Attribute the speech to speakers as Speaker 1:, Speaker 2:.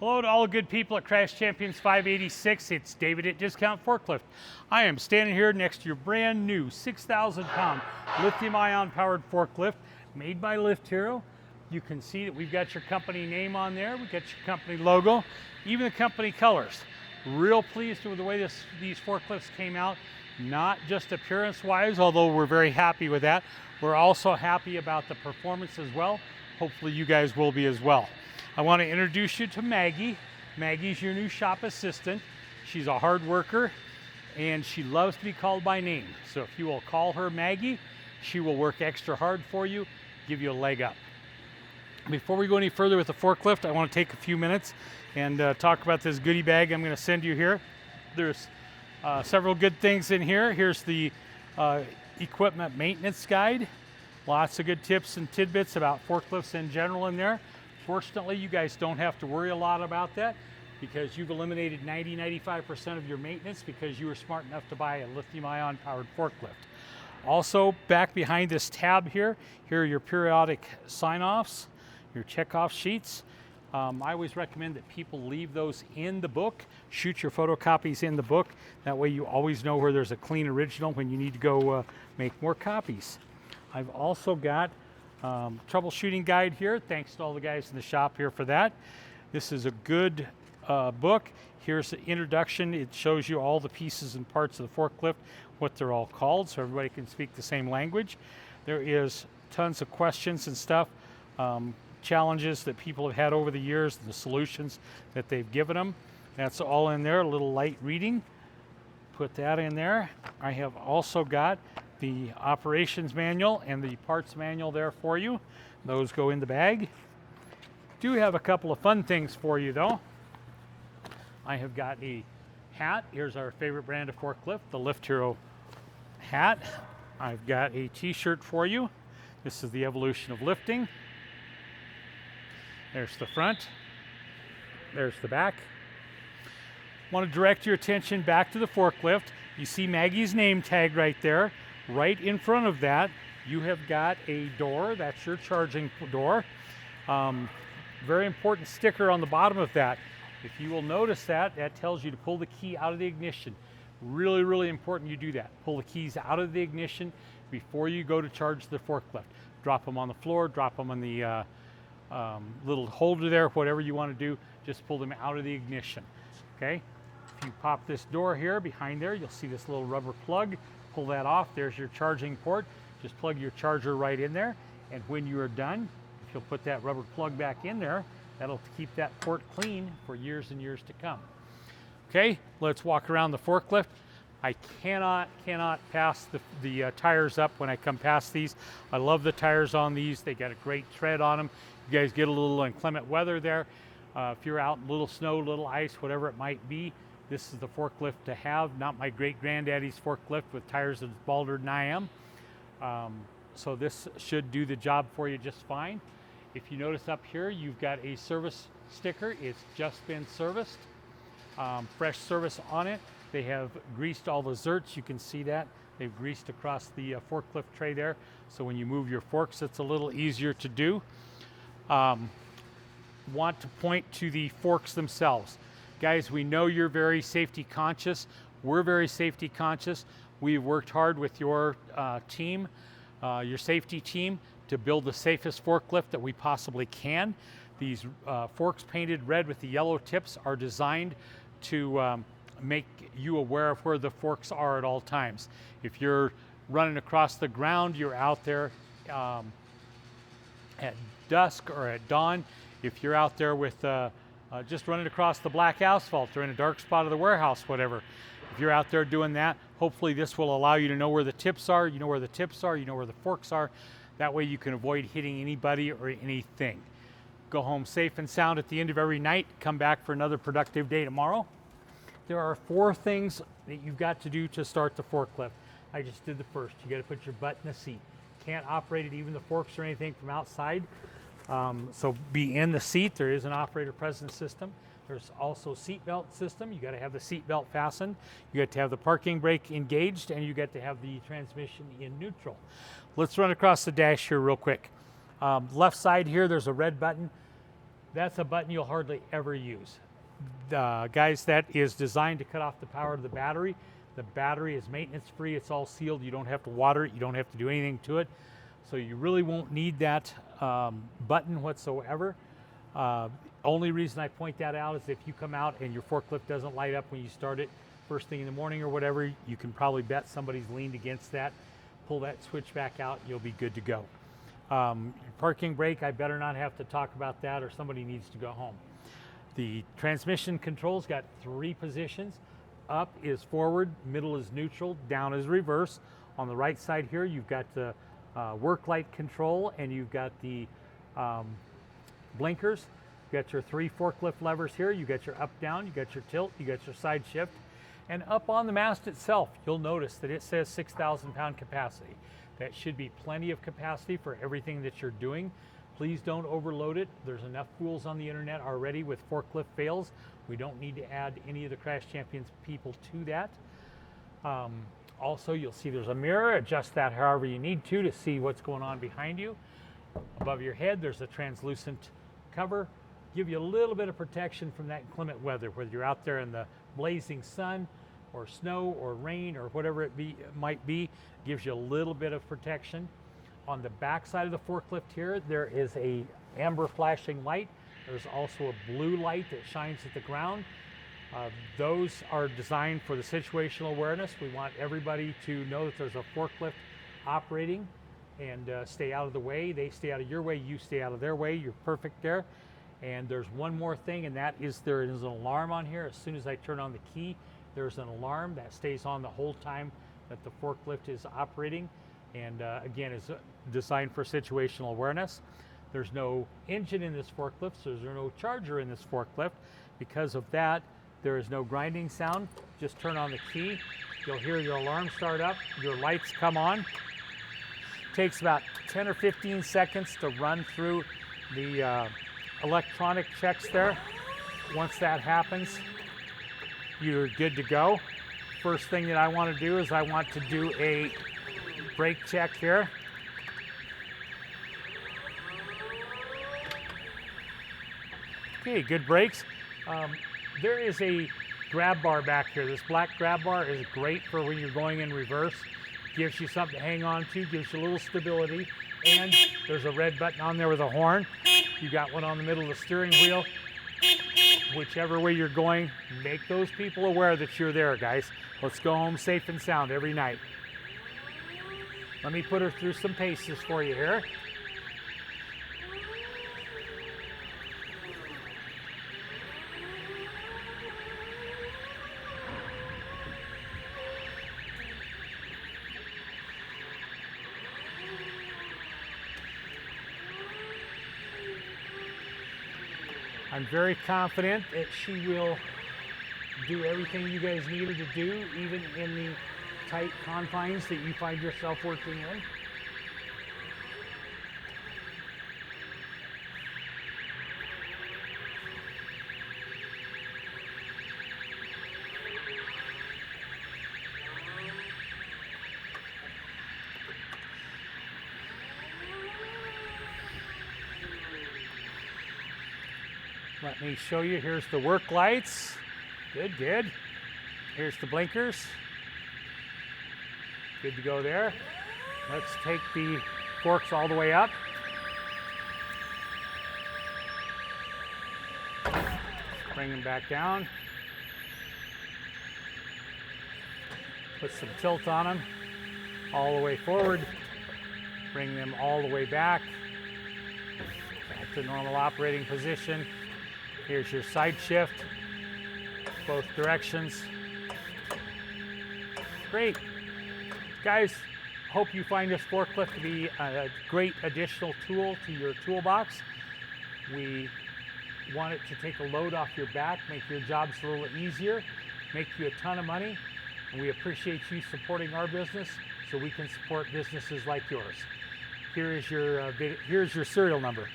Speaker 1: Hello to all good people at Crash Champions 586. It's David at Discount Forklift. I am standing here next to your brand new 6,000 pound lithium ion powered forklift made by Lift Hero. You can see that we've got your company name on there. We've got your company logo, even the company colors. Real pleased with the way these forklifts came out, not just appearance wise, although we're very happy with that. We're also happy about the performance as well. Hopefully you guys will be as well. I want to introduce you to Maggie. Maggie's your new shop assistant. She's a hard worker and she loves to be called by name. So if you will call her Maggie, she will work extra hard for you, give you a leg up. Before we go any further with the forklift, I want to take a few minutes and talk about this goodie bag I'm going to send you here. There's several good things in here. Here's the equipment maintenance guide. Lots of good tips and tidbits about forklifts in general in there. Fortunately, you guys don't have to worry a lot about that because you've eliminated 90-95% of your maintenance because you were smart enough to buy a lithium-ion powered forklift. Also, back behind this tab here are your periodic sign-offs, your check-off sheets. I always recommend that people leave those in the book. Shoot your photocopies in the book. That way you always know where there's a clean original when you need to go make more copies. I've also got troubleshooting guide here. Thanks to all the guys in the shop here for that. This is a good book. Here's the introduction. It shows you all the pieces and parts of the forklift, what they're all called, so everybody can speak the same language. There is tons of questions and stuff, challenges that people have had over the years, and the solutions that they've given them. That's all in there, a little light reading. Put that in there. I have also got the operations manual and the parts manual there for you. Those go in the bag. Do have a couple of fun things for you though. I have got a hat. Here's our favorite brand of forklift, the Lift Hero hat. I've got a t-shirt for you. This is the evolution of lifting. There's the front. There's the back. Want to direct your attention back to the forklift. You see Maggie's name tag right there. Right in front of that, you have got a door. That's your charging door. Very important sticker on the bottom of that. If you will notice that, that tells you to pull the key out of the ignition. Really, really important you do that. Pull the keys out of the ignition before you go to charge the forklift. Drop them on the floor, drop them on the little holder there, whatever you want to do, just pull them out of the ignition, okay? If you pop this door here, behind there, you'll see this little rubber plug. Pull that off, there's your charging port. Just plug your charger right in there, and when you are done, if you'll put that rubber plug back in there, that'll keep that port clean for years and years to come. Okay, let's walk around the forklift. I cannot pass the tires up when I come past these. I love the tires on these. They got a great tread on them. You guys get a little inclement weather there. If you're out in a little snow, little ice, whatever it might be, this is the forklift to have, not my great-granddaddy's forklift with tires that's balder than I am. So this should do the job for you just fine. If you notice up here, you've got a service sticker. It's just been serviced. Fresh service on it. They have greased all the zerts. You can see that. They've greased across the forklift tray there. So when you move your forks, it's a little easier to do. Want to point to the forks themselves. Guys, we know you're very safety conscious. We're very safety conscious. We've worked hard with your team, your safety team, to build the safest forklift that we possibly can. These forks painted red with the yellow tips are designed to make you aware of where the forks are at all times. If you're running across the ground, you're out there at dusk or at dawn. If you're out there with just running across the black asphalt or in a dark spot of the warehouse, whatever. If you're out there doing that, hopefully this will allow you to know where the tips are, you know where the tips are, you know where the forks are. That way you can avoid hitting anybody or anything. Go home safe and sound at the end of every night. Come back for another productive day tomorrow. There are 4 things that you've got to do to start the forklift. I just did the first. You got to put your butt in the seat. Can't operate it, even the forks or anything, from outside. So be in the seat. There is an operator presence system. There's also seatbelt system. You got to have the seatbelt fastened. You got to have the parking brake engaged, and you got to have the transmission in neutral. Let's run across the dash here real quick. Left side here, there's a red button. That's a button you'll hardly ever use. Guys, that is designed to cut off the power to the battery. The battery is maintenance free, it's all sealed, you don't have to water it, you don't have to do anything to it. So you really won't need that button whatsoever. Only reason I point that out is if you come out and your forklift doesn't light up when you start it first thing in the morning or whatever, you can probably bet somebody's leaned against that. Pull that switch back out, you'll be good to go. Parking brake, I better not have to talk about that or somebody needs to go home. The transmission controls got 3 positions. Up is forward, middle is neutral, down is reverse. On the right side here, you've got the work light control and you've got the blinkers. You've got your 3 forklift levers here. You got your up, down, you got your tilt, you got your side shift. And up on the mast itself, you'll notice that it says 6,000 pound capacity. That should be plenty of capacity for everything that you're doing. Please don't overload it. There's enough fools on the internet already with forklift fails. We don't need to add any of the Crash Champions people to that. Also, you'll see there's a mirror. Adjust that however you need to see what's going on behind you. Above your head, there's a translucent cover. Give you a little bit of protection from that inclement weather, whether you're out there in the blazing sun or snow or rain or whatever it might be, gives you a little bit of protection. On the back side of the forklift here, there is a amber flashing light. There's also a blue light that shines at the ground. Those are designed for the situational awareness. We want everybody to know that there's a forklift operating and stay out of the way. They stay out of your way, you stay out of their way. You're perfect there. And there's one more thing, and that is there is an alarm on here. As soon as I turn on the key, there's an alarm that stays on the whole time that the forklift is operating. And again, is designed for situational awareness. There's no engine in this forklift, so there's no charger in this forklift. Because of that, there is no grinding sound. Just turn on the key. You'll hear your alarm start up. Your lights come on. Takes about 10 or 15 seconds to run through the electronic checks there. Once that happens, you're good to go. First thing that I want to do is I want to do a brake check here. Okay, good brakes. There is a grab bar back here. This black grab bar is great for when you're going in reverse. Gives you something to hang on to, gives you a little stability. And there's a red button on there with a horn. You got one on the middle of the steering wheel. Whichever way you're going, make those people aware that you're there, guys. Let's go home safe and sound every night. Let me put her through some paces for you here. I'm very confident that she will do everything you guys need her to do, even in the tight confines that you find yourself working in. Let me show you. Here's the work lights. Good, good. Here's the blinkers. Good to go there. Let's take the forks all the way up. Bring them back down. Put some tilt on them. All the way forward. Bring them all the way back. Back to normal operating position. Here's your side shift, both directions. Great. Guys, hope you find this forklift to be a great additional tool to your toolbox. We want it to take a load off your back, make your jobs a little easier, make you a ton of money, and we appreciate you supporting our business so we can support businesses like yours. Here's your serial number.